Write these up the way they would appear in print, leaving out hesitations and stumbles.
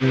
Guys,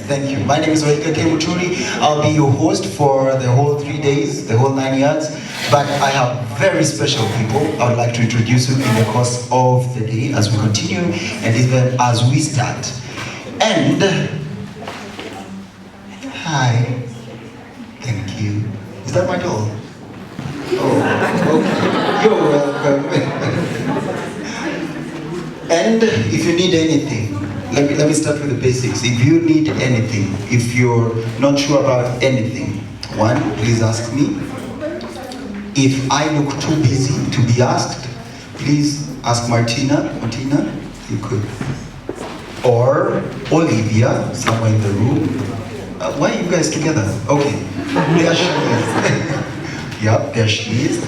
thank you. My name is Afriîkanə. I'll be your host for the whole 3 days, the whole 9 yards. But I have very special people I would like to introduce you in the course of the day as we continue and even as we start. And hi, thank you. Is that my doll? Oh, okay. You're welcome. And if you need anything, let me start with the basics. If you need anything, if you're not sure about anything, one, please ask me. If I look too busy to be asked, please ask Martina. Martina, you could. Or Olivia, somewhere in the room. Why are you guys together? Okay, there she is. Yep, there she is.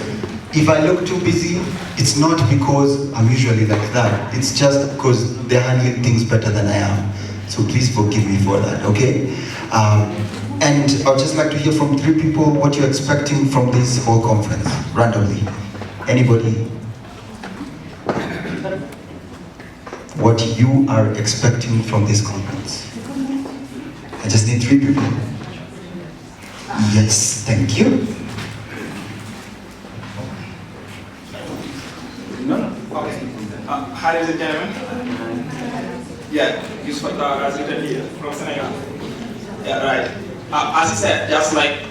If I look too busy, it's not because I'm usually like that. It's just because they're handling things better than I am. So please forgive me for that, okay? And I'd just like to hear from 3 people what you're expecting from this whole conference, randomly. Anybody? What you are expecting from this conference? I just need 3 people. Yes, thank you. Hi, ladies and gentlemen. Yeah, you spoke as you did here from Senegal. Yeah, right. As he said, just like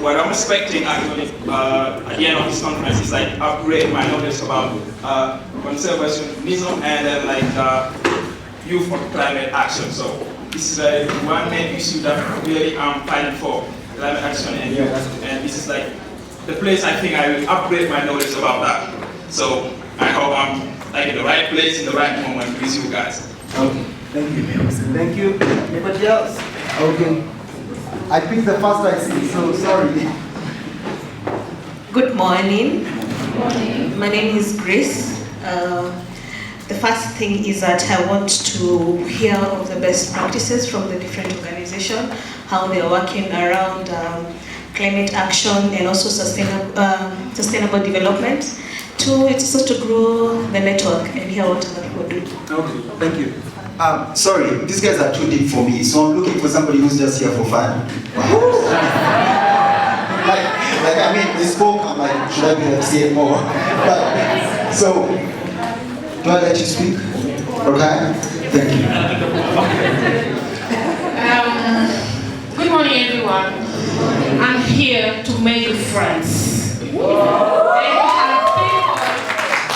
what I'm expecting actually at the end of this conference is like upgrade my knowledge about conservationism and then like youth for climate action. So this is one main issue that really I'm fighting for, climate action and youth. And this is like the place I think I will upgrade my knowledge about that. So I hope I'm like in the right place, in the right moment with you guys. Okay, thank you. Thank you. Anybody else? Okay. I picked the first I see, so sorry. Good morning. My name is Grace. The first thing is that I want to hear of the best practices from the different organizations, how they are working around climate action and also sustainable development. Two, it's also to grow the network and hear what other people do. Okay, thank you. Sorry, these guys are too deep for me, so I'm looking for somebody who's just here for fun. I mean, they spoke, I'm like, should I be saying more? But, so, do I let you speak? Okay? Thank you. Good morning, everyone. I'm here to make friends. And have people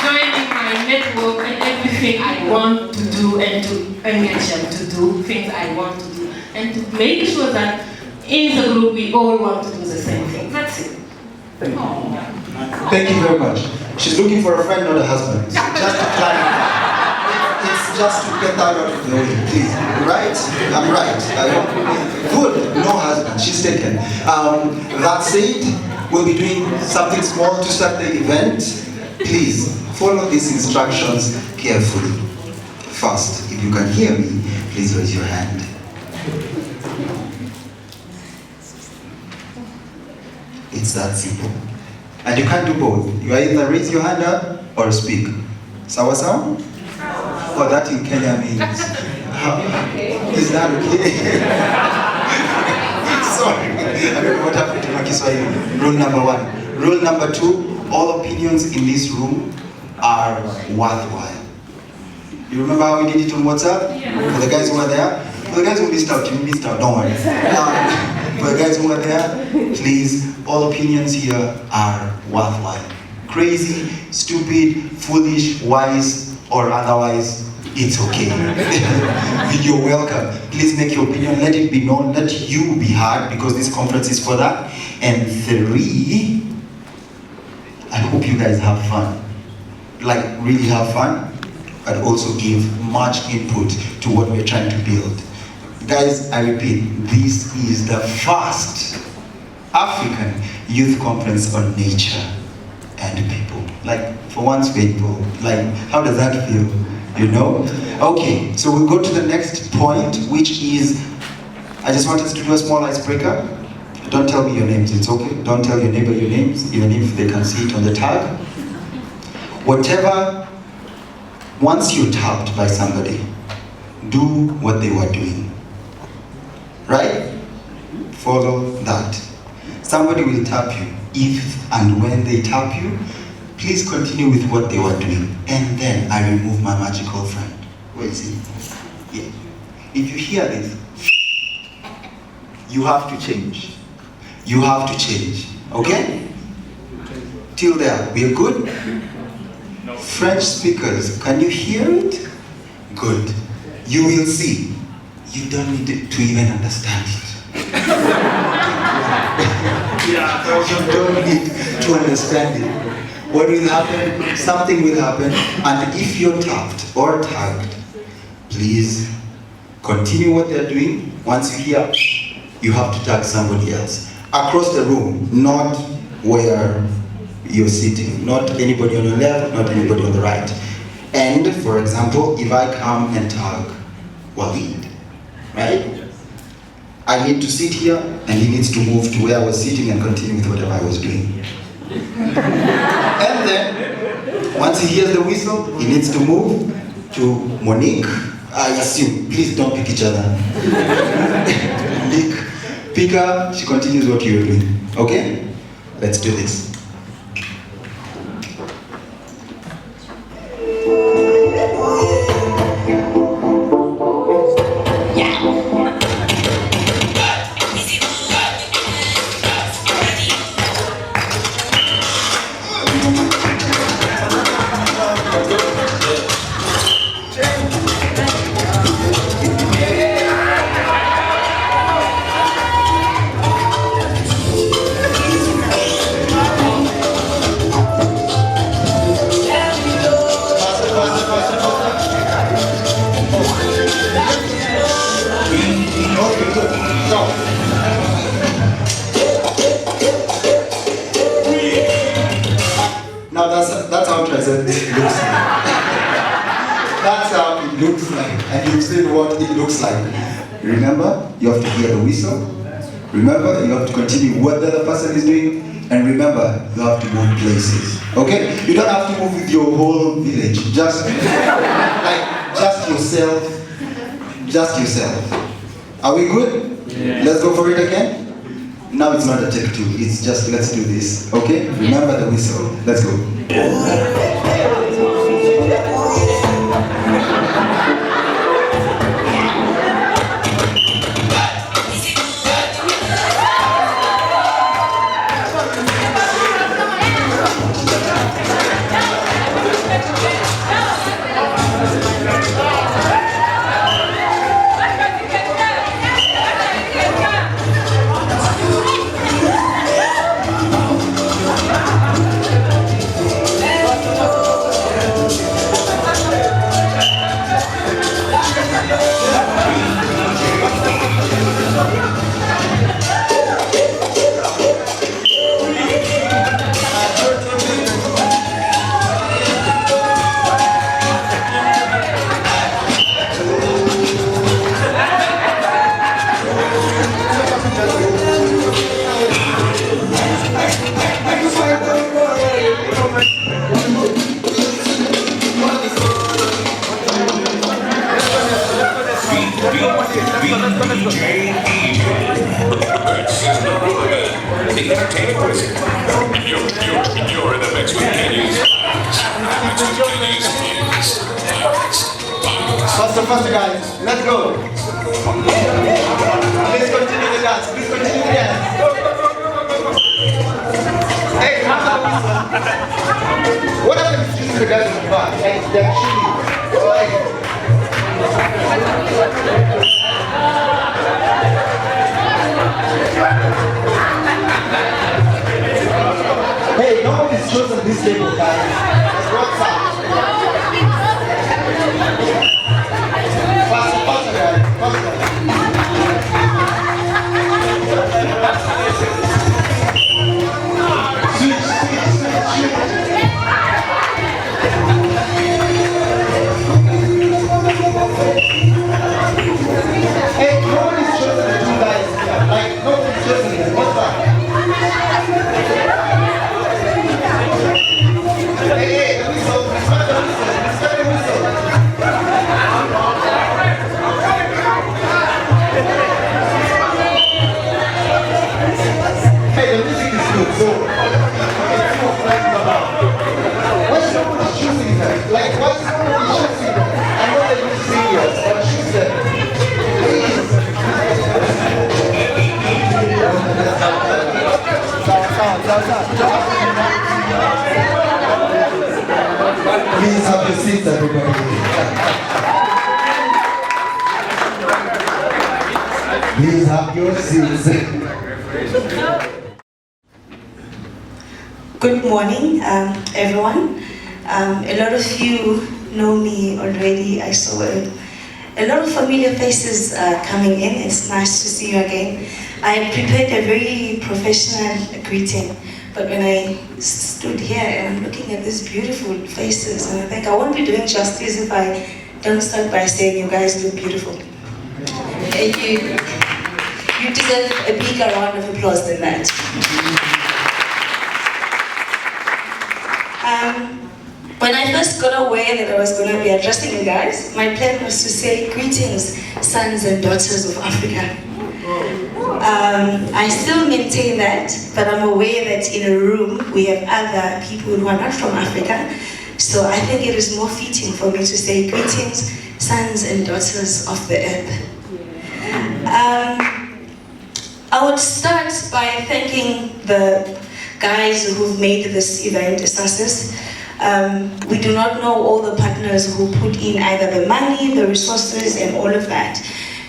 joining my network and everything I want to do and to engage them to do things I want to do and to make sure that in the group we all want to do the same thing. That's it. Thank you very much. She's looking for a friend, not a husband. So just to clarify, it's just to get that out of the way, please. Right? I'm right. Good. No husband. She's taken. That said, we'll be doing something small to start the event. Please follow these instructions carefully. First, if you can hear me, please raise your hand. It's that simple. And you can't do both. You either raise your hand up or speak. Sawa sawa? Oh, that in Kenya means. Is that okay? Sorry. I don't know what happened to my Kiswahili. Rule number 1. Rule number 2, all opinions in this room are worthwhile. You remember how we did it on WhatsApp? Yeah. For the guys who were there? For the guys who missed out, you missed out, don't worry. For the guys who were there, please, all opinions here are worthwhile. Crazy, stupid, foolish, wise, or otherwise, it's okay. You're welcome. Please make your opinion, let it be known, let you be heard, because this conference is for that. And 3, I hope you guys have fun. Like, really have fun, but also give much input to what we're trying to build. Guys, I repeat, this is the first African Youth Conference on nature and people. Like, for once, people, like, how does that feel? You know? Okay, so we'll go to the next point, which is, I just want us to do a small icebreaker. Don't tell me your names, it's okay. Don't tell your neighbor your names, even if they can see it on the tag. Whatever, once you're tapped by somebody, do what they were doing. Right? Follow that. Somebody will tap you. If and when they tap you, please continue with what they were doing. And then I remove my magical friend. Where is he? Yeah. If you hear this, you have to change. You have to change. Okay? Till there, we are good? No. French speakers, can you hear it? Good. You will see. You don't need to even understand it. Yeah, You don't need to understand it. What will happen? Something will happen. And if you're tapped or tagged, please continue what they're doing. Once you hear, you have to tag somebody else. Across the room, not where you're sitting. Not anybody on your left, not anybody on the right. And, for example, if I come and tag Walid, right? I need to sit here, and he needs to move to where I was sitting and continue with whatever I was doing. And then, once he hears the whistle, he needs to move to Monique. I assume, please don't pick each other. Monique, pick her, she continues what you're doing. Okay? Let's do this. what it looks like. That's how it looks like, and you've seen what it looks like. Remember, you have to hear the whistle. Remember, you have to continue what the other person is doing. And remember, you have to move places. Okay? You don't have to move with your whole village. Just yourself. Just yourself. Are we good? Yeah. Let's go for it again. Now it's not a take two. It's just let's do this. Okay? Remember the whistle. Let's go. You're in the mix with Kenny's Faster, guys. Let's go. Please continue the dance. Please continue the dance. Hey, what happens to the guys in the back? Hey, they're shooting. Hey, nobody's chosen this table, guys. What's up? Faster, guys. Faster. Hey, nobody's chosen the two guys here. Like, nobody's chosen it. What's up? Hey, the whistle. Respect the whistle. Respect the whistle. Hey, the music is good, so it's more flexible about. Why is nobody choosing them? Like, why is nobody choosing them? I know that you're serious, but choose them. Please. Please have your seats, everybody. Please have your seats. Good morning, everyone. A lot of you know me already. I saw a lot of familiar faces coming in. It's nice to see you again. I prepared a very professional greeting, but when I stood here and I'm looking at these beautiful faces, and I think I won't be doing justice if I don't start by saying you guys look beautiful. You deserve a bigger round of applause than that. When I first got aware that I was going to be addressing you guys, my plan was to say, greetings, sons and daughters of Africa. I still maintain that, but I'm aware that in a room we have other people who are not from Africa, so I think it is more fitting for me to say, greetings, sons and daughters of the earth. I would start by thanking the guys who've made this event a success. We do not know all the partners who put in either the money, the resources, and all of that.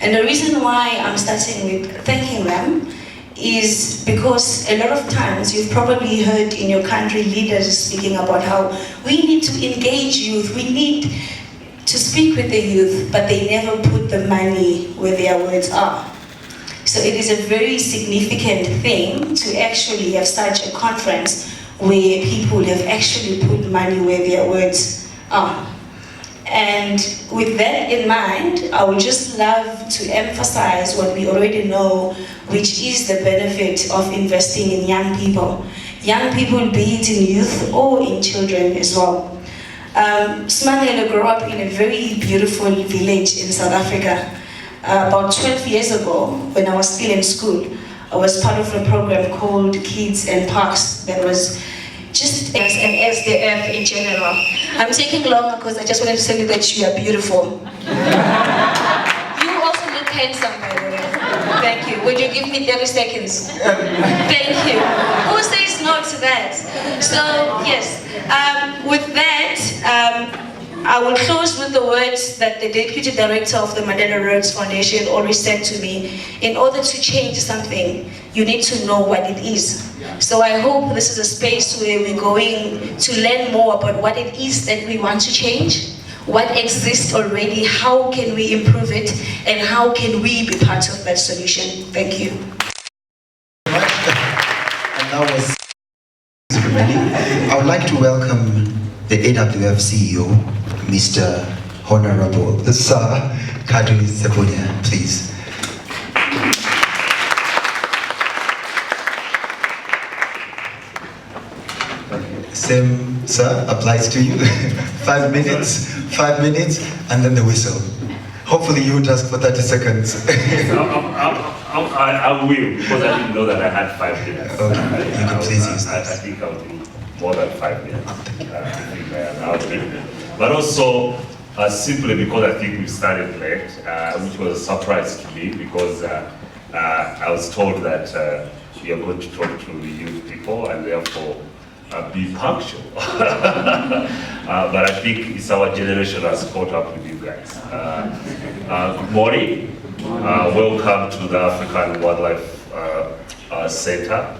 And the reason why I'm starting with thanking them is because a lot of times you've probably heard in your country leaders speaking about how we need to engage youth, we need to speak with the youth, but they never put the money where their words are. So it is a very significant thing to actually have such a conference where people have actually put money where their words are. And with that in mind, I would just love to emphasize what we already know, which is the benefit of investing in young people. Young people, be it in youth or in children as well. Smangele grew up in a very beautiful village in South Africa. About 12 years ago, when I was still in school, I was part of a program called Kids and Parks that was just as the earth in general. I'm taking long because I just wanted to tell you that you are beautiful. You also look handsome, by the way. Thank you. Would you give me 30 seconds? Thank you. Who says no to that? So, yes. With that, I will close with the words that the Deputy Director of the Mandela Rhodes Foundation always said to me: in order to change something, you need to know what it is. So I hope this is a space where we're going to learn more about what it is that we want to change, what exists already, how can we improve it, and how can we be part of that solution. Thank you. And that was I would like to welcome the AWF CEO, Mr. Honorable Sir Kadri Sebunya, please. Same, sir, applies to you. 5 minutes, and then the whistle. Hopefully you would ask for 30 seconds. I will, because I didn't know that I had 5 minutes. Okay, you can please use that. I think I'll do more than 5 minutes. But also, simply because I think we started late, which was a surprise to me, because I was told that we are going to talk to the youth people and therefore be punctual. But I think it's our generation has caught up with you guys. Good morning. Welcome to the African Wildlife Center,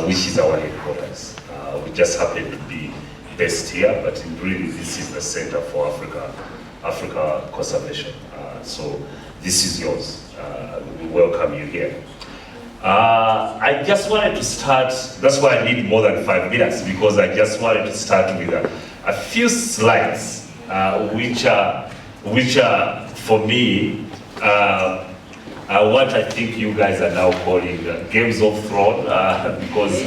which is our headquarters. We just happen to be based here, but really this is the Center for Africa Conservation. So this is yours. We welcome you here. I just wanted to start, that's why I need more than 5 minutes, because I just wanted to start with a few slides, which are for me, what I think you guys are now calling Games of Thrones, because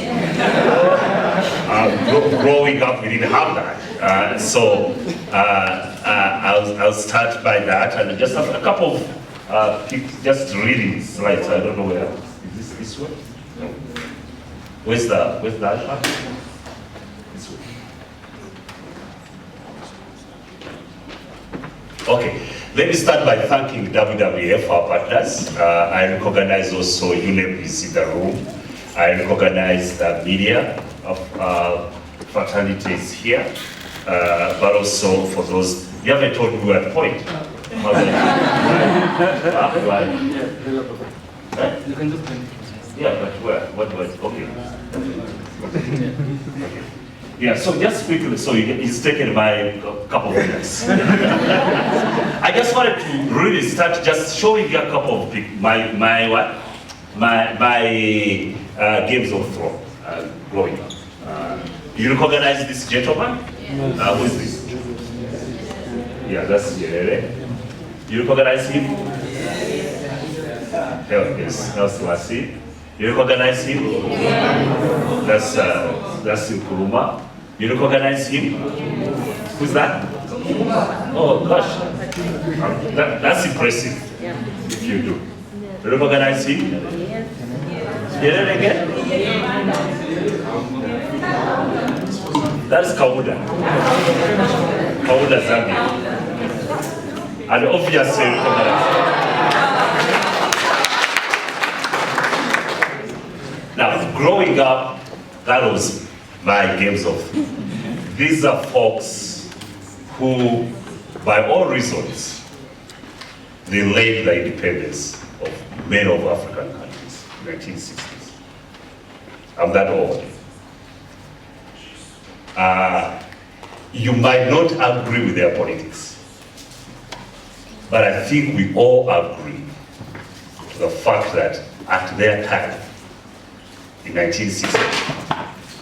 growing up we didn't have that. So I'll start by that, and just a couple of just reading slides. I don't know where. Is this one? No. Where's the iPad? This one. Okay. Let me start by thanking WWF, our partners. I recognize also UNEP is in the room. I recognize the media of fraternities here, but also for those, you haven't told me at point. You can do plenty. Yeah, but where? What was? Okay. Yeah, so just quickly, so it's taken by a couple of minutes. I just wanted to really start just showing you a couple of my Games of Thrones growing up. You recognize this gentleman? Who is this? Yeah, that's Jerere. You recognize him? Yes, that's Lassie. You recognize him? That's Nkrumah. You recognize him? Who's that? Oh gosh, that's impressive. If you do, you recognize him? Get it again? That's Kauda. Kauda Zambia. And obviously you recognize him. Now, growing up, that was my Games of Thrones. These are folks who, by all reasons, they laid the independence of many of African countries in the 1960s. I'm that old. You might not agree with their politics, but I think we all agree to the fact that at their time, in 1960,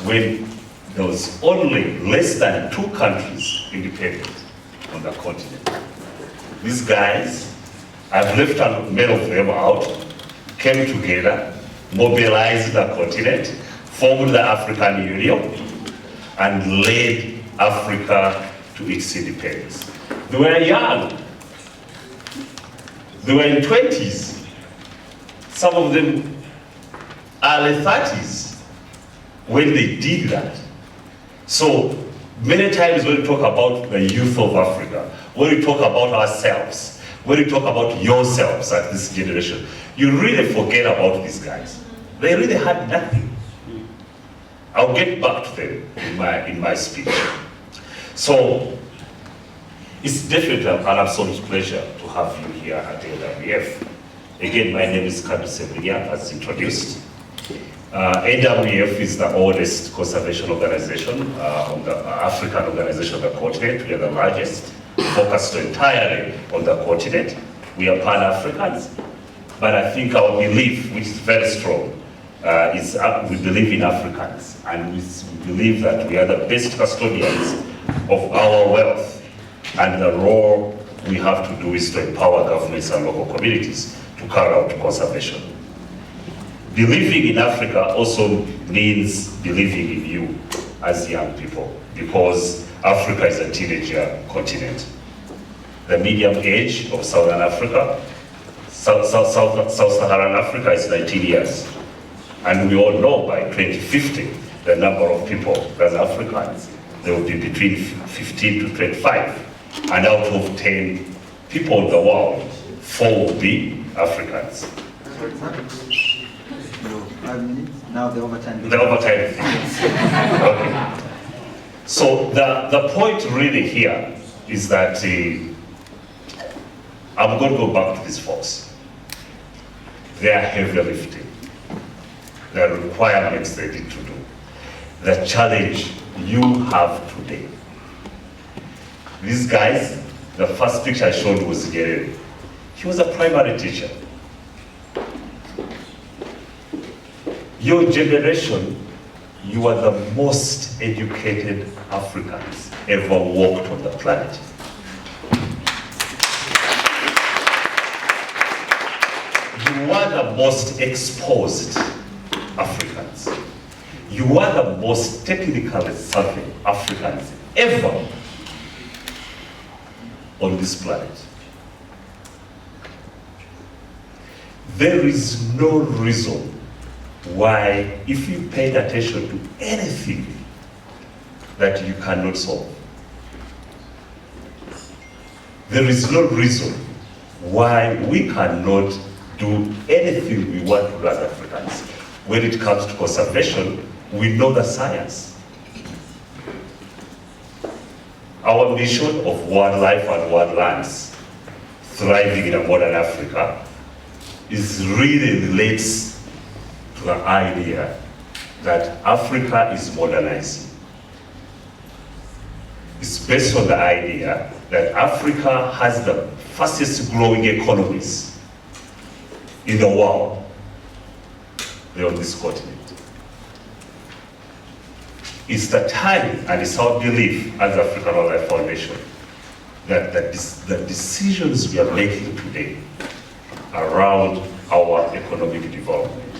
when there was only less than 2 countries independent on the continent. These guys, I've left many of them out, came together, mobilized the continent, formed the African Union, and led Africa to its independence. They were young. They were in 20s. Some of them early 30s when they did that. So many times when we talk about the youth of Africa, when we talk about ourselves, when we talk about yourselves at this generation, you really forget about these guys. They really had nothing. I'll get back to them in my speech. So it's definitely an absolute pleasure to have you here at AWF. Again, my name is ʻkänə, as introduced. AWF is the oldest conservation organization on the African organization of the continent. We are the largest, focused entirely on the continent. We are Pan-Africans, but I think our belief, which is very strong, is we believe in Africans, and we believe that we are the best custodians of our wealth, and the role we have to do is to empower governments and local communities to carry out conservation. Believing in Africa also means believing in you as young people, because Africa is a teenager continent. The median age of Southern Africa, Sub-Saharan Africa is 19 years. And we all know by 2050, the number of people as Africans, they will be between 15 to 25. And out of 10 people in the world, 4 will be Africans. No, 5 minutes. Now the overtime. The overtime. Okay. So the point really here is that I'm going to go back to these folks. They are heavy lifting. The requirements they need to do. The challenge you have today. These guys, the first picture I showed was Gary. He was a primary teacher. Your generation, you are the most educated Africans ever walked on the planet. You are the most exposed Africans. You are the most technically savvy Africans ever on this planet. There is no reason why, if you paid attention to anything, that you cannot solve. There is no reason why we cannot do anything we want to do as Africans. When it comes to conservation, we know the science. Our mission of one life and one lands, thriving in a modern Africa, is really relates to the idea that Africa is modernizing. It's based on the idea that Africa has the fastest growing economies in the world. They're on this continent. It's the time, and it's our belief as African Wildlife Foundation, that the decisions we are making today around our economic development,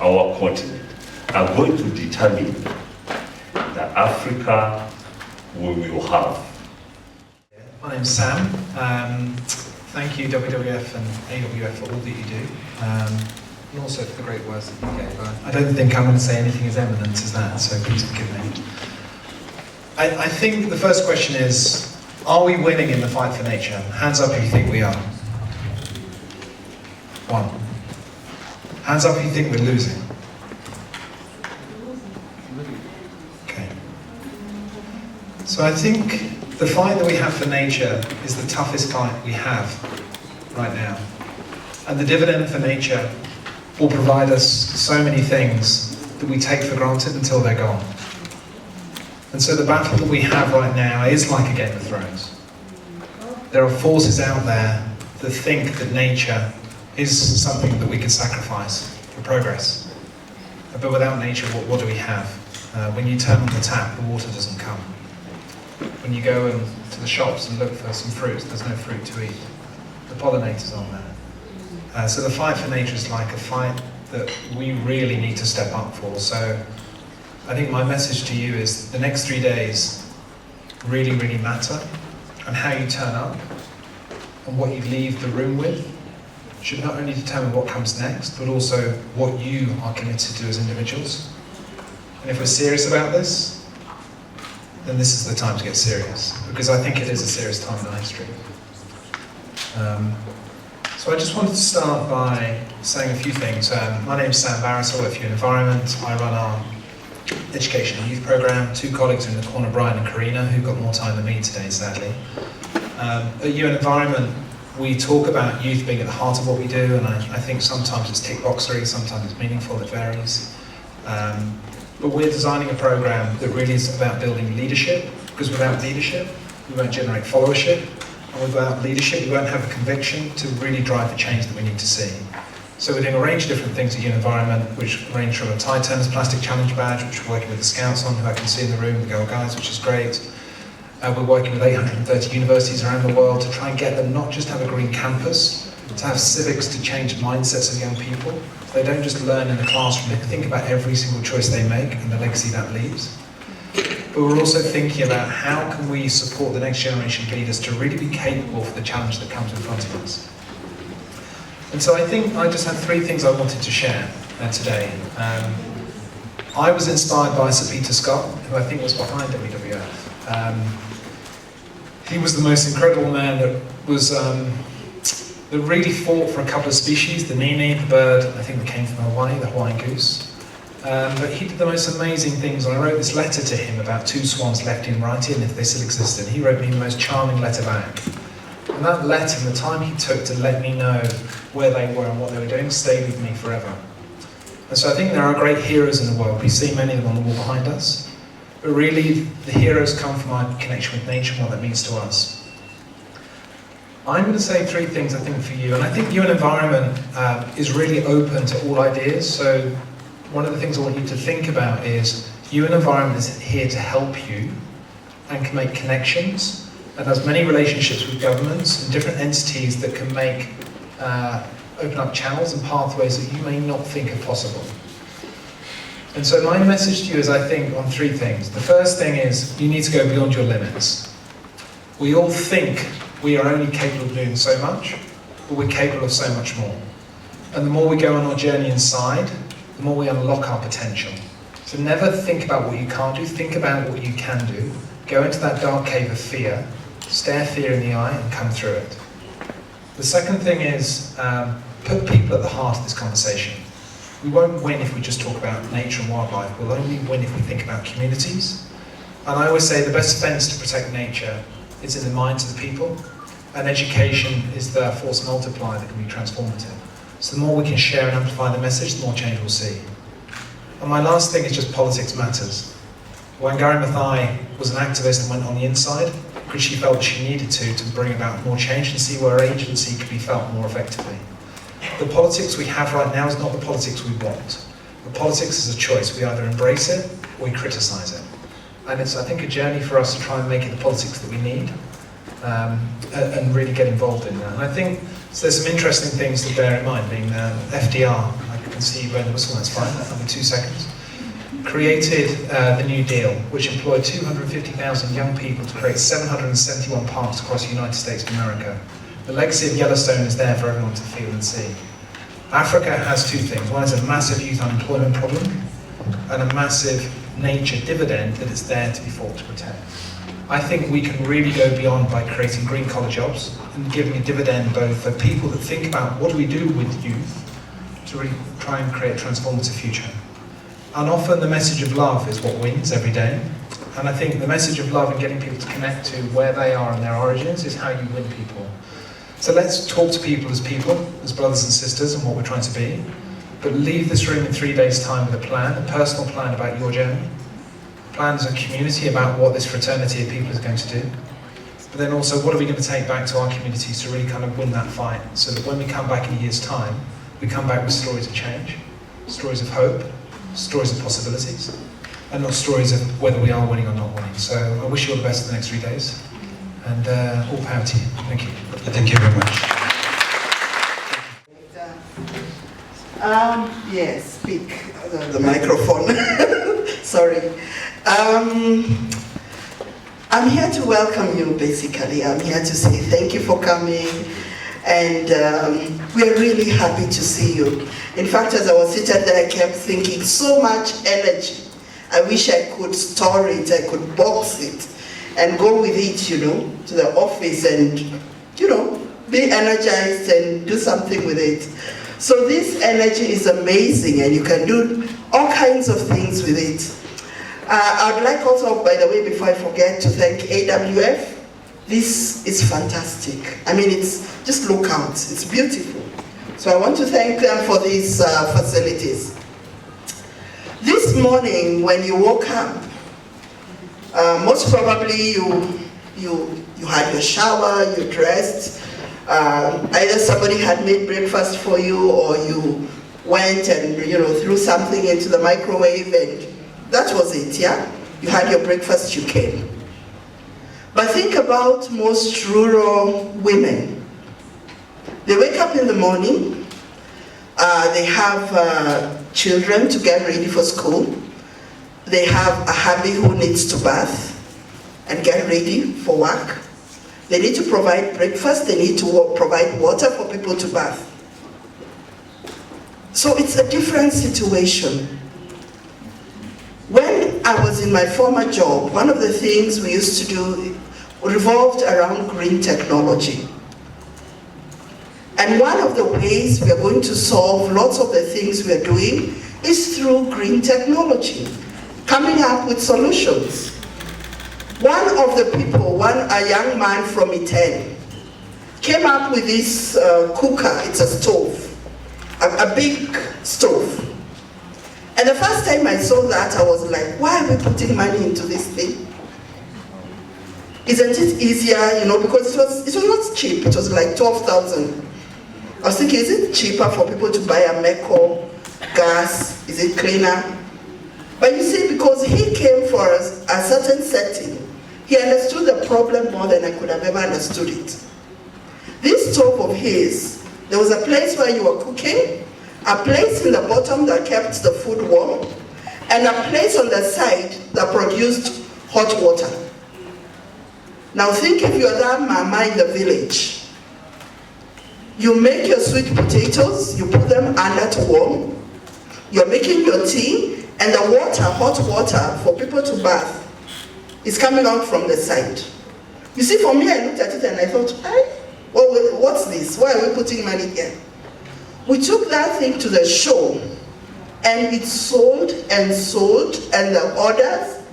our continent, are going to determine the Africa we will have. My name's Sam. Thank you WWF and AWF for all that you do, and also for the great words that you gave. I don't think I'm going to say anything as eminent as that, so please forgive me. I think the first question is, are we winning in the fight for nature? Hands up if you think we are. 1. Hands up if you think we're losing. Okay. So I think the fight that we have for nature is the toughest fight we have right now. And the dividend for nature will provide us so many things that we take for granted until they're gone. And so the battle that we have right now is like a Game of Thrones. There are forces out there that think that nature is something that we can sacrifice for progress. but without nature, what do we have? When you turn on the tap, the water doesn't come. When you go to the shops and look for some fruits, there's no fruit to eat. The pollinators aren't there. So the fight for nature is like a fight that we really need to step up for. So I think my message to you is the next 3 days really, really matter, and how you turn up and what you leave the room with should not only determine what comes next, but also what you are committed to as individuals. And if we're serious about this, then this is the time to get serious, because I think it is a serious time in our history. So I just wanted to start by saying a few things. My name is Sam Barrett, I work for UN Environment. I run our education and youth program. 2 colleagues are in the corner, Brian and Karina, who've got more time than me today, sadly. At UN Environment, we talk about youth being at the heart of what we do, and I think sometimes it's tick boxery, sometimes it's meaningful, it varies. But we're designing a program that really is about building leadership, because without leadership, we won't generate followership, and without leadership, we won't have a conviction to really drive the change that we need to see. So we're doing a range of different things at UN Environment, which range from a Tide Tennis Plastic Challenge badge, which we're working with the Scouts on, who I can see in the room, the Girl Guides, which is great. We're working with 830 universities around the world to try and get them not just to have a green campus, to have civics to change mindsets of young people. So they don't just learn in the classroom, they think about every single choice they make and the legacy that leaves. But we're also thinking about how can we support the next generation of leaders to really be capable for the challenge that comes in front of us. And so I think I just had 3 things I wanted to share today. I was inspired by Sir Peter Scott, who I think was behind WWF. He was the most incredible man that really fought for a couple of species, the nini, the bird, I think that came from Hawaii, the Hawaiian goose. But he did the most amazing things, and I wrote this letter to him about 2 swans left in writing, if they still existed. He wrote me the most charming letter back. And that letter, and the time he took to let me know where they were and what they were doing, stayed with me forever. And so I think there are great heroes in the world. We see many of them on the wall behind us. But really, the heroes come from our connection with nature and what that means to us. I'm going to say 3 things, I think, for you. And I think UN Environment is really open to all ideas. So one of the things I want you to think about is UN Environment is here to help you and can make connections and has many relationships with governments and different entities that can make open up channels and pathways that you may not think are possible. And so my message to you is, I think, on 3 things. The first thing is, you need to go beyond your limits. We all think we are only capable of doing so much, but we're capable of so much more. And the more we go on our journey inside, the more we unlock our potential. So never think about what you can't do, think about what you can do. Go into that dark cave of fear, stare fear in the eye and come through it. The second thing is, put people at the heart of this conversation. We won't win if we just talk about nature and wildlife. We'll only win if we think about communities. And I always say the best fence to protect nature is in the minds of the people. And education is the force multiplier that can be transformative. So the more we can share and amplify the message, the more change we'll see. And my last thing is just politics matters. Wangari Maathai was an activist and went on the inside because she felt she needed to bring about more change and see where agency could be felt more effectively. The politics we have right now is not the politics we want. The politics is a choice. We either embrace it or we criticize it. And it's, I think, a journey for us to try and make it the politics that we need and really get involved in that. And I think so there's some interesting things to bear in mind, being FDR, I can see you blowing the whistle, that's fine, that'll be 2 seconds, created the New Deal, which employed 250,000 young people to create 771 parks across the United States of America. The legacy of Yellowstone is there for everyone to feel and see. Africa has 2 things. One is a massive youth unemployment problem and a massive nature dividend that is there to be fought to protect. I think we can really go beyond by creating green collar jobs and giving a dividend both for people that think about what do we do with youth to really try and create a transformative future. And often the message of love is what wins every day. And I think the message of love and getting people to connect to where they are and their origins is how you win people. So let's talk to people, as brothers and sisters, and what we're trying to be. But leave this room in 3 days' time with a plan, a personal plan about your journey. A plan as a community about what this fraternity of people is going to do. But then also, what are we going to take back to our communities to really kind of win that fight, so that when we come back in a year's time, we come back with stories of change, stories of hope, stories of possibilities, and not stories of whether we are winning or not winning. So I wish you all the best for the next 3 days, and all power to you. Thank you. Thank you very much. Yes, speak the microphone. Sorry. I'm here to welcome you, basically. I'm here to say thank you for coming, and we're really happy to see you. In fact, as I was sitting there, I kept thinking, so much energy. I wish I could store it, I could box it, and go with it, you know, to the office and, you know, be energized and do something with it. So this energy is amazing, and you can do all kinds of things with it. I would like also, by the way, before I forget, to thank AWF. This is fantastic. I mean, it's just look out, it's beautiful. So I want to thank them for these facilities. This morning, when you woke up, most probably you had your shower, you dressed. Either somebody had made breakfast for you, or you went and threw something into the microwave, and that was it. Yeah, you had your breakfast, you came. But think about most rural women. They wake up in the morning. They have children to get ready for school. They have a hubby who needs to bath and get ready for work. They need to provide breakfast, they need to provide water for people to bath. So it's a different situation. When I was in my former job, one of the things we used to do revolved around green technology. And one of the ways we are going to solve lots of the things we are doing is through green technology, coming up with solutions. One of the people, a young man from ʻkänə, came up with this cooker. It's a stove, a big stove. And the first time I saw that, I was like, why are we putting money into this thing? Isn't it easier, because it was not cheap. It was like 12,000. I was thinking, is it cheaper for people to buy a meko, gas? Is it cleaner? But you see, because he came for a certain setting, he understood the problem more than I could have ever understood it. This stove of his, there was a place where you were cooking, a place in the bottom that kept the food warm, and a place on the side that produced hot water. Now think if you're that mama in the village. You make your sweet potatoes, you put them under to warm, you're making your tea, and the water, hot water for people to bath, is coming out from the side. You see, for me, I looked at it and I thought, well, what's this? Why are we putting money here? We took that thing to the show, and it sold, and the orders,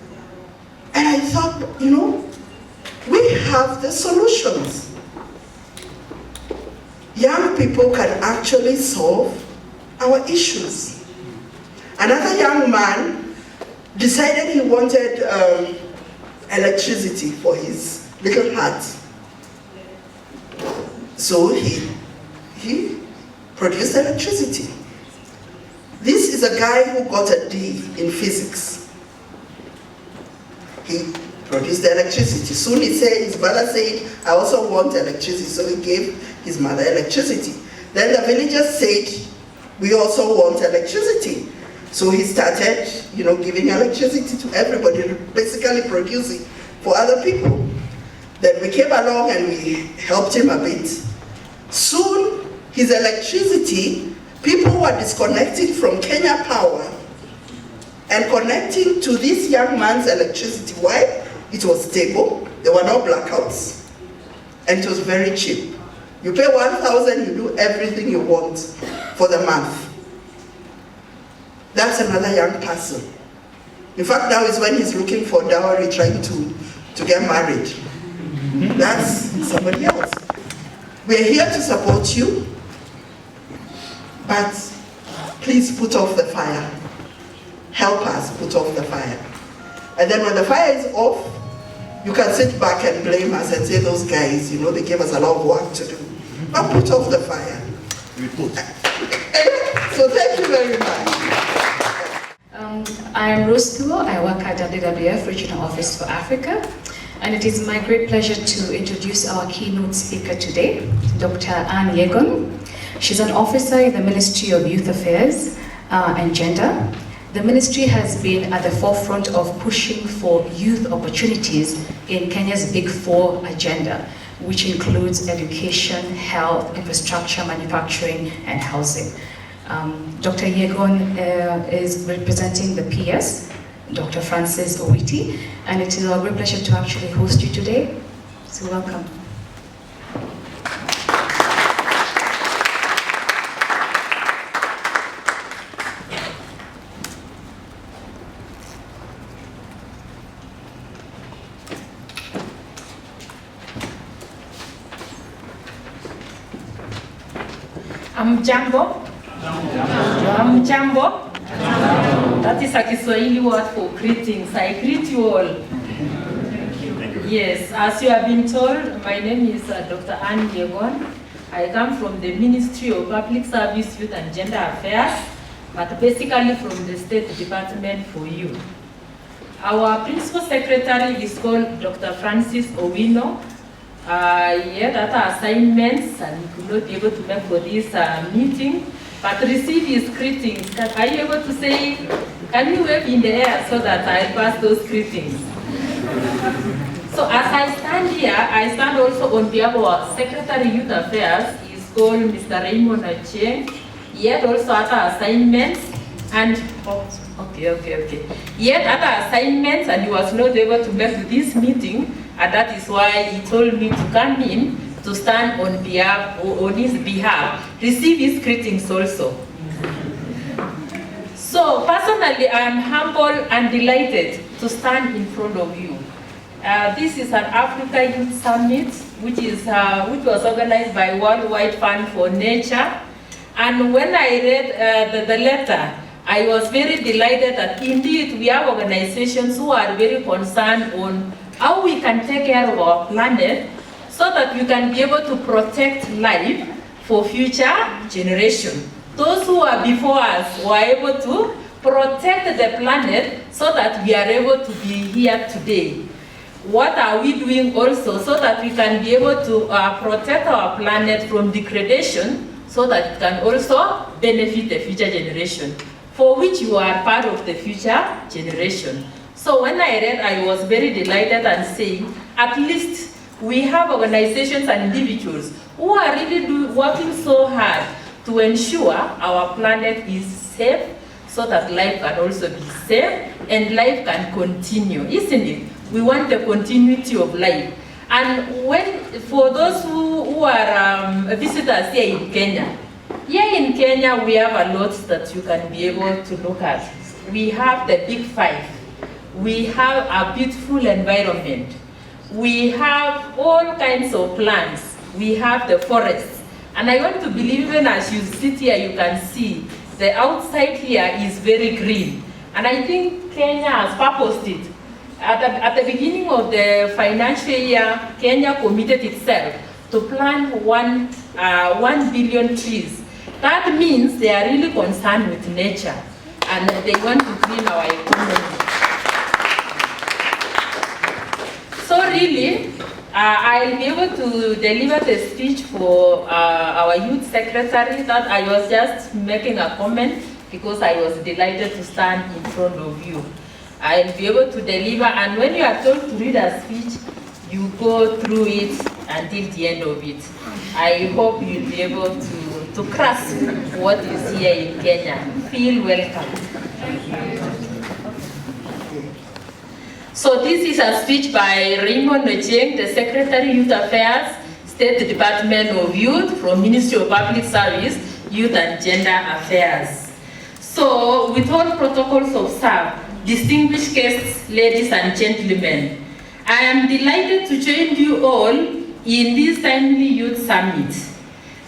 and I thought, we have the solutions. Young people can actually solve our issues. Another young man decided he wanted electricity for his little hut. So he produced electricity. This is a guy who got a D in physics. He produced the electricity. Soon his brother said, I also want electricity, so he gave his mother electricity. Then the villagers said, we also want electricity. So he started, giving electricity to everybody, basically producing for other people. Then we came along and we helped him a bit. Soon, his electricity, people were disconnecting from Kenya Power and connecting to this young man's electricity. Why? It was stable, there were no blackouts, and it was very cheap. You pay 1,000, you do everything you want for the month. That's another young person. In fact, now is when he's looking for dowry, trying to get married. That's somebody else. We're here to support you, but please put off the fire. Help us put off the fire. And then when the fire is off, you can sit back and blame us and say, those guys, they gave us a lot of work to do. But put off the fire. So thank you very much. I am Rose Thuo. I work at WWF Regional Office for Africa, and it is my great pleasure to introduce our keynote speaker today, Dr. Anne Yegon. She's an officer in the Ministry of Youth Affairs and Gender. The ministry has been at the forefront of pushing for youth opportunities in Kenya's Big Four agenda, which includes education, health, infrastructure, manufacturing, and housing. Dr. Yegon is representing the PS, Dr. Francis Owiti, and it is our great pleasure to actually host you today. So welcome. Jambo. Jambo. That is a Kiswahili word for greetings. I greet you all. Yes, as you have been told, my name is Dr. Anne Yegon. I come from the Ministry of Public Service, Youth and Gender Affairs, but basically from the State Department for Youth. Our Principal Secretary is called Dr. Francis Owino. He had other assignments and he could not be able to make for this meeting, but receive his greetings. Are you able to say, can you wave in the air so that I pass those greetings? So as I stand here, I stand also on behalf of our Secretary Youth Affairs. He is called Mr. Raymond Ochieng. He had also other assignments and, He had other assignments and he was not able to make this meeting. And that is why he told me to come in to stand on his behalf, receive his greetings also. So personally, I am humble and delighted to stand in front of you. This is an Africa Youth Summit, which was organized by Worldwide Fund for Nature. And when I read the letter, I was very delighted that indeed we have organizations who are very concerned on how we can take care of our planet so that we can be able to protect life for future generations. Those who are before us were able to protect the planet so that we are able to be here today. What are we doing also so that we can be able to protect our planet from degradation so that it can also benefit the future generation, for which you are part of the future generation. So when I read, I was very delighted and saying, at least we have organizations and individuals who are really working so hard to ensure our planet is safe so that life can also be safe and life can continue, isn't it? We want the continuity of life. And for those who are visitors here in Kenya, we have a lot that you can be able to look at. We have the Big Five. We have a beautiful environment. We have all kinds of plants. We have the forests. And I want to believe even as you sit here, you can see the outside here is very green. And I think Kenya has purposed it. At the beginning of the financial year, Kenya committed itself to plant 1 billion trees. That means they are really concerned with nature and they want to green our economy. So really, I'll be able to deliver the speech for our youth secretary that I was just making a comment because I was delighted to stand in front of you. I'll be able to deliver, and when you are told to read a speech, you go through it until the end of it. I hope you'll be able to grasp what is here in Kenya. Feel welcome. So this is a speech by Raymond Ochieng, the Secretary Youth Affairs, State Department of Youth from Ministry of Public Service, Youth and Gender Affairs. So with all protocols observed, distinguished guests, ladies and gentlemen, I am delighted to join you all in this timely youth summit.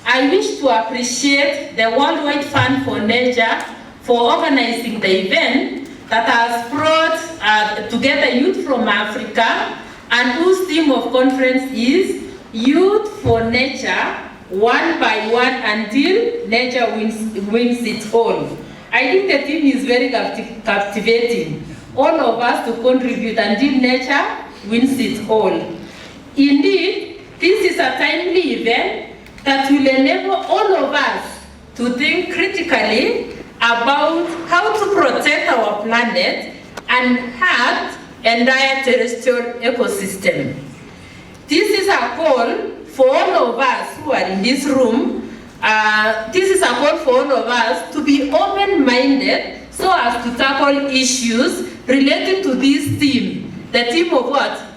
I wish to appreciate the Worldwide Fund for Nature for organizing the event that has brought together youth from Africa and whose theme of conference is Youth for Nature, one by one until nature wins it all. I think the theme is very captivating. All of us to contribute until nature wins it all. Indeed, this is a timely event that will enable all of us to think critically about how to protect our planet and Earth's entire terrestrial ecosystem. This is a call for all of us who are in this room. This is a call for all of us to be open-minded so as to tackle issues relating to this theme. The theme of what?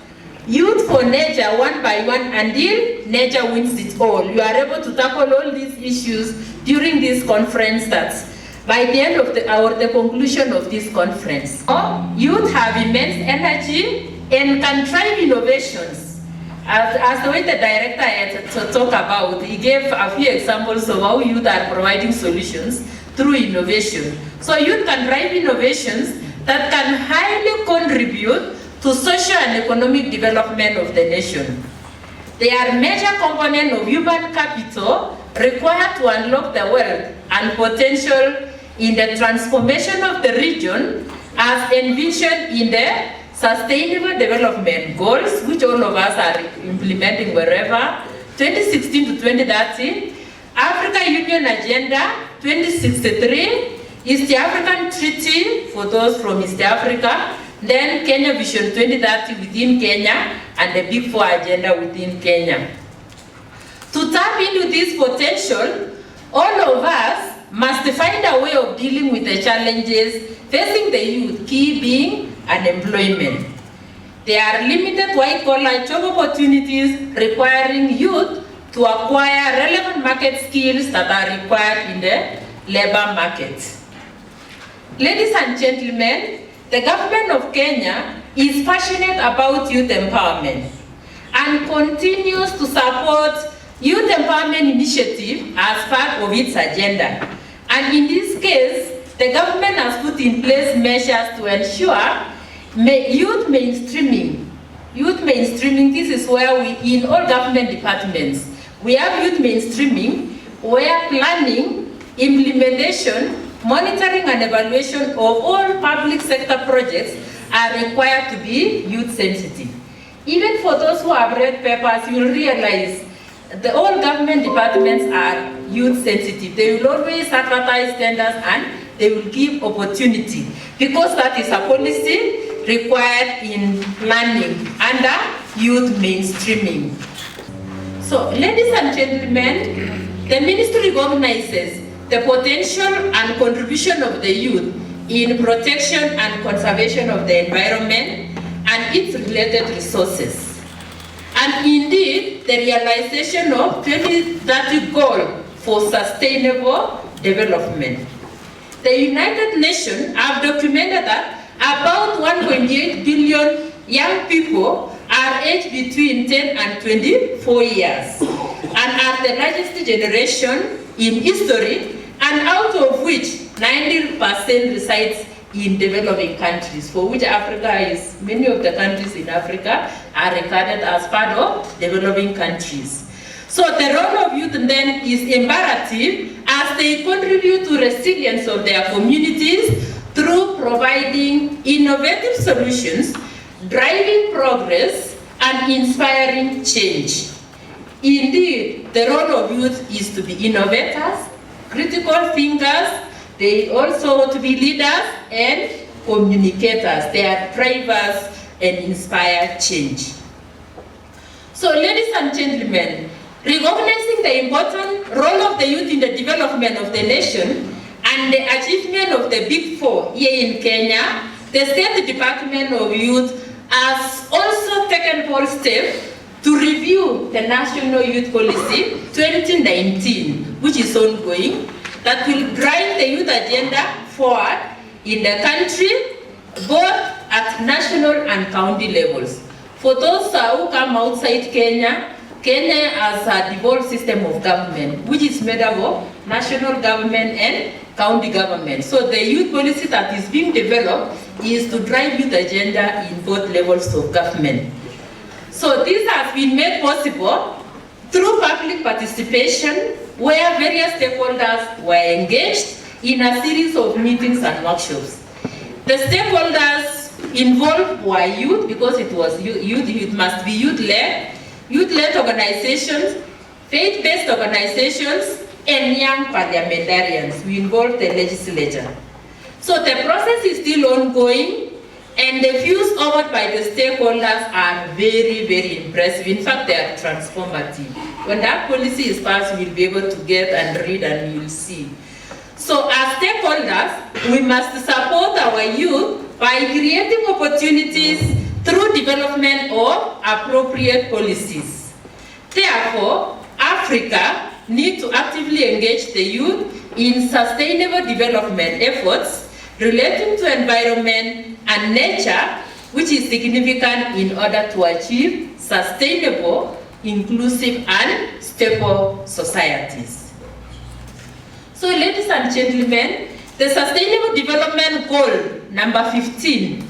Youth for nature, one by one, until nature wins it all. You are able to tackle all these issues during this conference that's by the end of the conclusion of this conference. Youth have immense energy and can drive innovations. As the way the director had to talk about, he gave a few examples of how youth are providing solutions through innovation. So youth can drive innovations that can highly contribute to social and economic development of the nation. They are a major component of human capital required to unlock the wealth and potential in the transformation of the region as envisioned in the Sustainable Development Goals, which all of us are implementing wherever, 2016 to 2030, Africa Union Agenda 2063, East African Treaty for those from East Africa, then Kenya Vision 2030 within Kenya, and the Big Four Agenda within Kenya. To tap into this potential, all of us must find a way of dealing with the challenges facing the youth, key being unemployment. There are limited white-collar job opportunities requiring youth to acquire relevant market skills that are required in the labor market. Ladies and gentlemen, the government of Kenya is passionate about youth empowerment and continues to support youth empowerment initiative as part of its agenda. And in this case, the government has put in place measures to ensure youth mainstreaming. Youth mainstreaming, this is where we, in all government departments, we have youth mainstreaming, where planning, implementation, monitoring and evaluation of all public sector projects are required to be youth sensitive. Even for those who have read papers, you will realize all government departments are youth sensitive. They will always advertise tenders and they will give opportunity because that is a policy required in planning under youth mainstreaming. So, ladies and gentlemen, the ministry recognizes the potential and contribution of the youth in protection and conservation of the environment and its related resources. And indeed, the realization of 2030 goal for sustainable development. The United Nations have documented that about 1.8 billion young people are aged between 10 and 24 years and are the largest generation in history, and out of which 90% resides in developing countries, for which Africa is, many of the countries in Africa are regarded as part of developing countries. So the role of youth then is imperative as they contribute to resilience of their communities through providing innovative solutions, driving progress, and inspiring change. Indeed, the role of youth is to be innovators, critical thinkers, they also want to be leaders and communicators. They are drivers and inspire change. So, ladies and gentlemen, recognizing the important role of the youth in the development of the nation and the achievement of the Big Four here in Kenya, the State Department of Youth has also taken bold steps to review the National Youth Policy 2019, which is ongoing, that will drive the youth agenda forward in the country, both at national and county levels. For those who come outside Kenya, Kenya has a devolved system of government, which is made up of national government and county government. So the youth policy that is being developed is to drive youth agenda in both levels of government. So this has been made possible through public participation, where various stakeholders were engaged in a series of meetings and workshops. The stakeholders involved were youth, because it was youth, it must be youth-led organizations, faith-based organizations, and young parliamentarians. We involved the legislature. So the process is still ongoing, and the views offered by the stakeholders are very, very impressive. In fact, they are transformative. When that policy is passed, we'll be able to get and read, and you'll see. So as stakeholders, we must support our youth by creating opportunities through development of appropriate policies. Therefore, Africa needs to actively engage the youth in sustainable development efforts relating to environment and nature, which is significant in order to achieve sustainable, inclusive, and stable societies. So, ladies and gentlemen, the Sustainable Development Goal number 15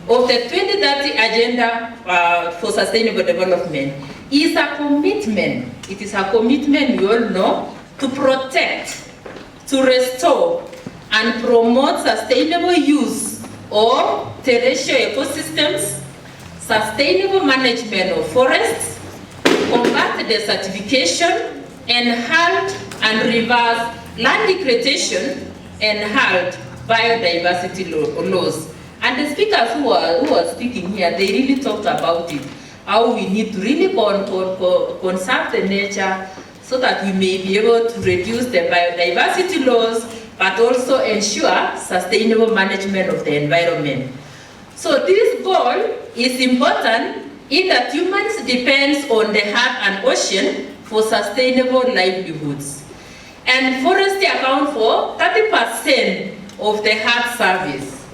of the 2030 Agenda for Sustainable Development is a commitment. It is a commitment, you all know, to protect, to restore, and promote sustainable use of terrestrial ecosystems, sustainable management of forests, combat desertification, and halt and reverse land degradation, and halt biodiversity loss. And the speakers who are speaking here, they really talked about it, how we need to really conserve the nature so that we may be able to reduce the biodiversity loss, but also ensure sustainable management of the environment. So this goal is important in that humans depend on the earth and ocean for sustainable livelihoods. And forestry accounts for 30% of the earth's surface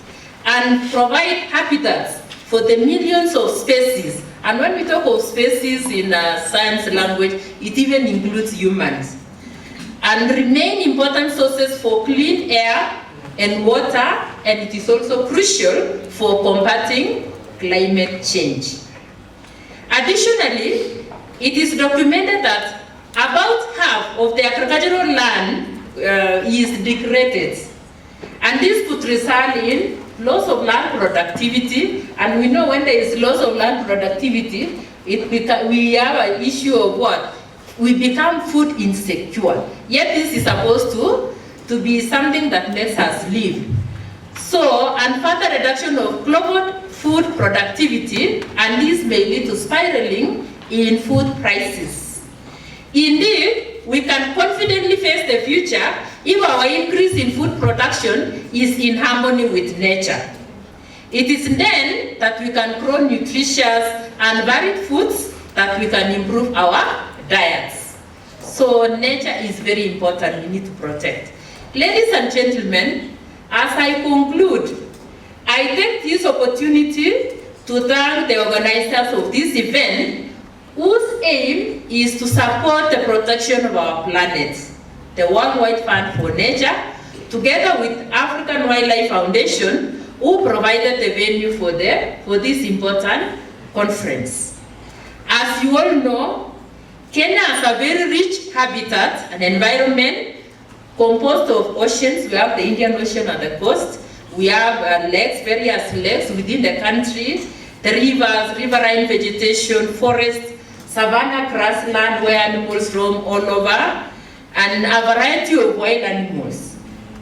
and provide habitats for the millions of species. And when we talk of species in science language, it even includes humans. And remain important sources for clean air and water, and it is also crucial for combating climate change. Additionally, it is documented that about half of the agricultural land is degraded, and this could result in loss of land productivity. And we know when there is loss of land productivity, we have an issue of what? We become food insecure. Yet this is supposed to be something that makes us live. So, and further reduction of global food productivity, and this may lead to spiraling in food prices. Indeed, we can confidently face the future if our increase in food production is in harmony with nature. It is then that we can grow nutritious and varied foods that we can improve our diets. So nature is very important, we need to protect. Ladies and gentlemen, as I conclude, I take this opportunity to thank the organizers of this event, whose aim is to support the protection of our planet. The Worldwide Fund for Nature, together with African Wildlife Foundation, who provided the venue for this important conference. As you all know, Kenya has a very rich habitat and environment composed of oceans. We have the Indian Ocean at the coast. We have lakes, various lakes within the country, the rivers, riverine vegetation, forests, savanna grassland where animals roam all over, and a variety of wild animals.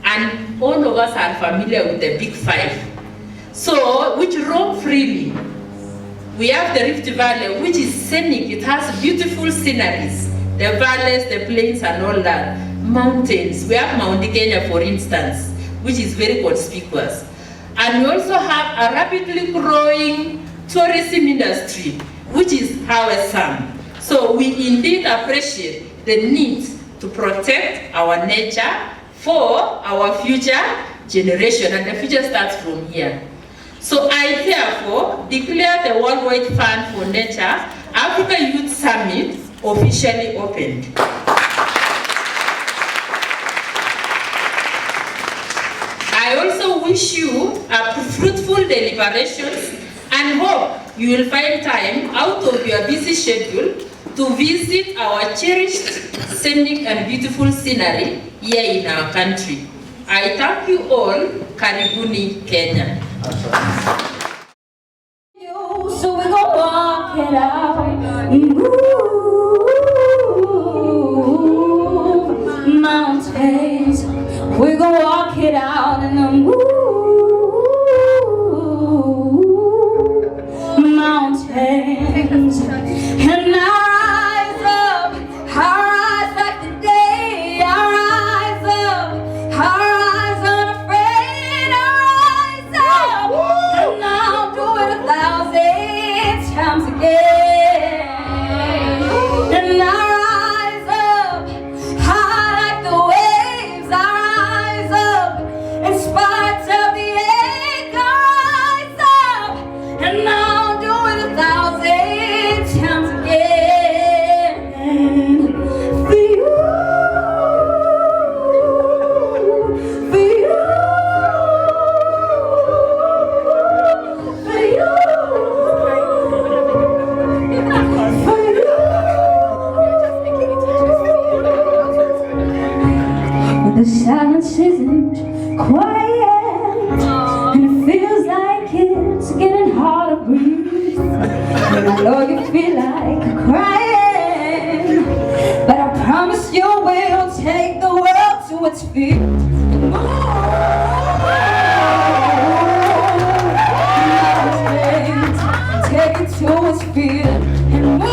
And all of us are familiar with the Big Five, so which roam freely. We have the Rift Valley, which is scenic. It has beautiful sceneries, the valleys, the plains, and all that. Mountains. We have Mount Kenya, for instance, which is very conspicuous. And we also have a rapidly growing tourism industry, which is harvesting. So we indeed appreciate the need to protect our nature for our future generation, and the future starts from here. So I therefore declare the Worldwide Fund for Nature Africa Youth Summit officially opened. I also wish you a fruitful deliberations and hope you will find time out of your busy schedule to visit our cherished, scenic and beautiful scenery here in our country. I thank you all. Karibuni, Kenya. So we gon' walk it out. Move mountains. We gon' walk it out in the mountains. And I rise up, I rise like the day. I rise up, I rise unafraid. I rise up, and I'll do it 1,000 times again. And I rise up, high like the waves. I rise up, in spite of the ache. I rise up, and I'll do it 1,000 times again. For you, for you, for you, for you. When the silence isn't quiet and it feels like it's getting hard to breathe, and I know you feel like crying, but I promise you will take the world to its feet. Take it to its feet and move.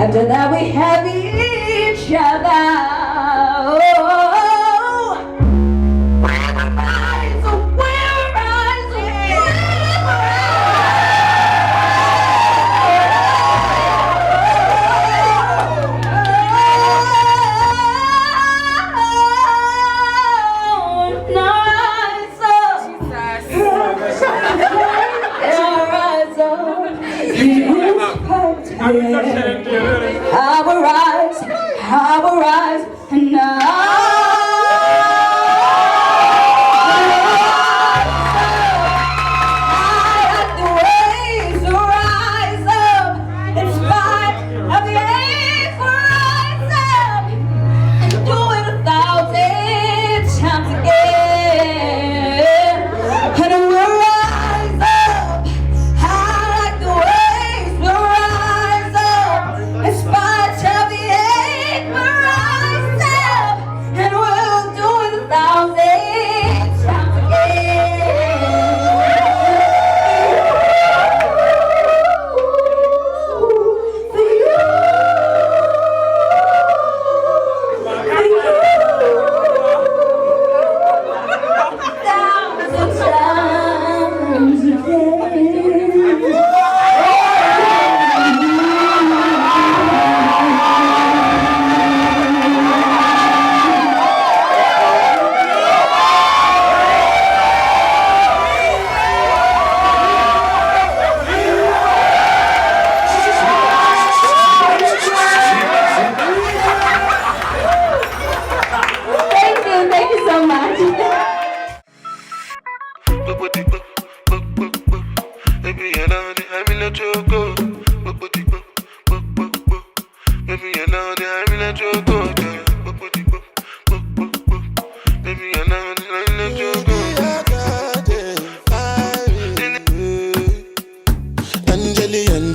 After that we have each other. I will rise, and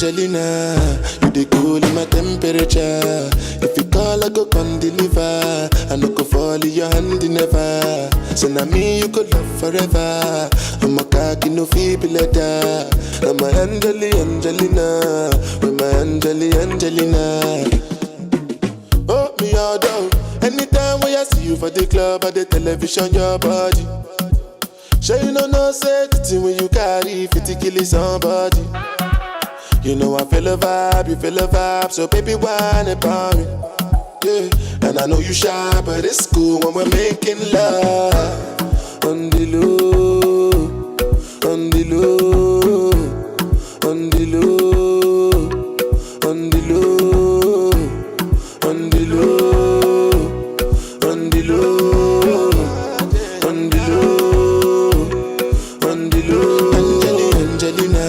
Angelina, you the cool in my temperature. If you call, I go come deliver. I no go fall in your hand never. So now me you could love forever. I'm a cocky no feeble letter. I'm a Angelina, with my Angelina. your door. Anytime when I see you for the club or the television, your body. Sure you know say the thing when you carry 50 kill somebody. You know I feel a vibe, you feel a vibe, so baby whine about me. Yeah, and I know you shy, but it's cool when we're making love. On the low, on the low, on the low, on the low, on the low, on the low, on the low, on the low. Angelina,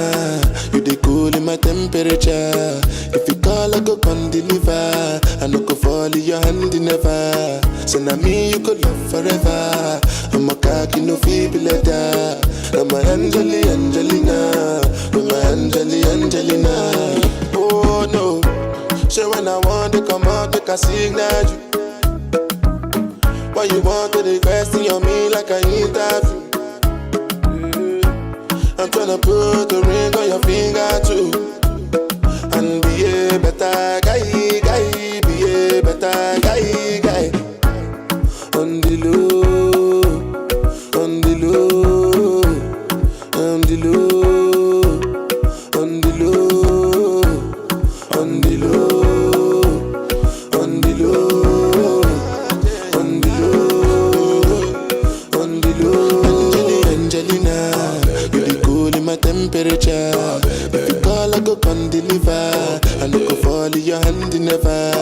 you dey cool in my temperature. If you call, I go come deliver. I no go fall in your hand never. So now me you could love forever. I'm a cocky no feeble letter. I'm a Angelina. I'm a Angelina. Oh no. So when I want to come out, make a signal you. Why you want to request on me like I interview? I'm tryna put a ring on your finger too. And be a better guy, be a better guy. On the low, on the low, on the low, on the low, on the low, on the low, on the low, on the low. Angelina, you the cool in my temperature. If you call, I go come deliver. I no go fall in your hand never.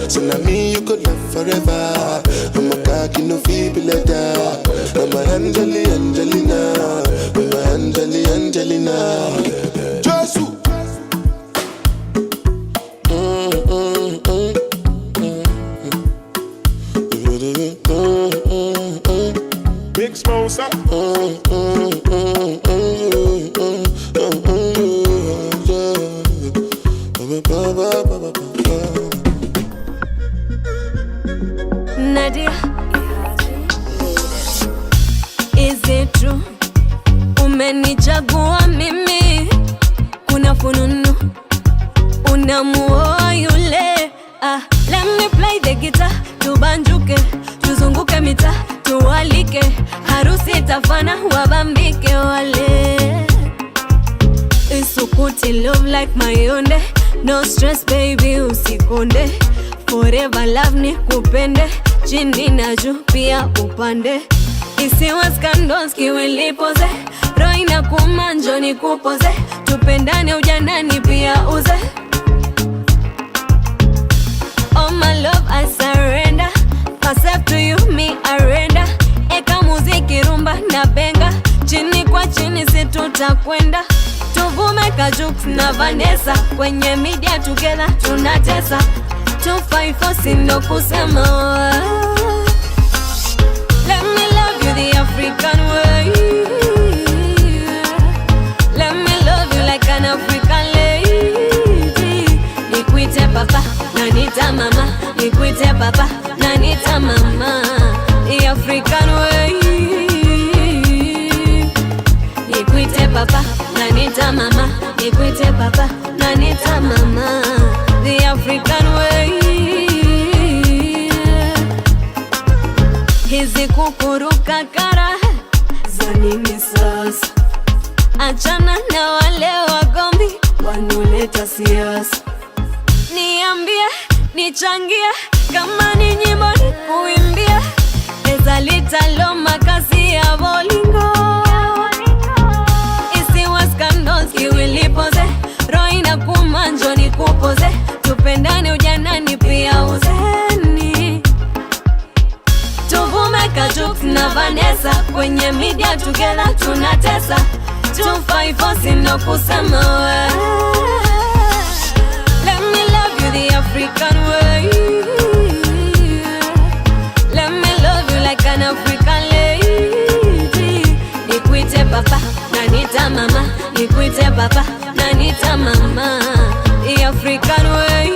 So now me you could love forever. I'm a cocky no feeble letter. I'm a Angelina. I'm a Angelina. Josu. Big sponsor. Nadia, is it true? Umenichagua mimi, kuna fununu, unamuoa yule. Let me play the guitar, tubanjuke, tuzunguke mita, tuwalike, harusi itafana, wabambike wale. Isukuti love like mayonde, no stress baby usikonde. Forever love ni kupende, chini na juu pia upande. Isiwa scandals kiwilipoze, roho inakuuma njoo nikupoze. Tupendane ujanani pia uze. Oh my love I surrender, myself to you me I render. Eka muziki rumba na benga, chini kwa chini si tutakwenda. Tuvume Kajux na Vanessa, kwenye media together tunatesa. 254 sindo kusema. Let me love you the African way. Let me love you like an African lady. Nikuite papa, nanita mama. Nikuite papa, nanita mama. The African way. Nikuite papa, nanita mama. Nikuite papa, nanita mama. The African way. Hizi kukuruka kara za nini sasa? Achana na wale wagombi wanuleta siasa. Niambie, nichangie, kama ni nyimbo ni kuimbia. Eza litalo makazi ya bolingo. Isiwa scandals kiwilipoze, roho inakuuma njoo nikupoze. Tupendane ujanani pia uzeni. Tuvume Kajux na Vanessa, kwenye media together tunatesa. 254 sindo kusema. Let me love you the African way. Let me love you like an African lady. Nikuite papa, nanita mama. Nikuite papa, nanita mama. The African way.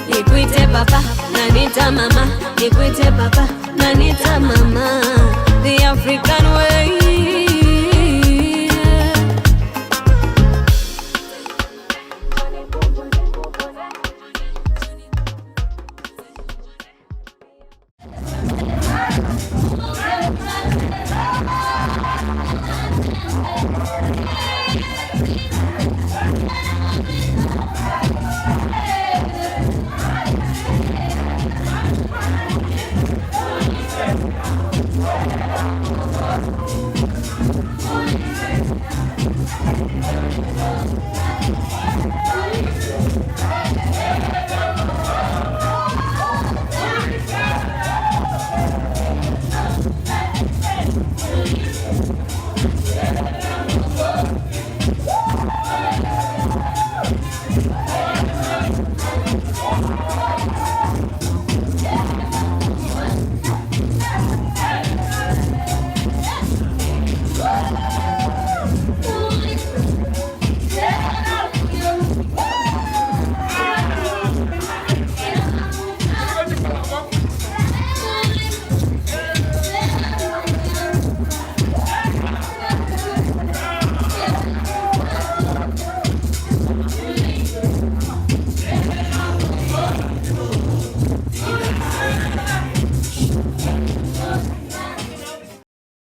Nikuite papa, nanita mama. Nikuite papa, nanita mama. The African way.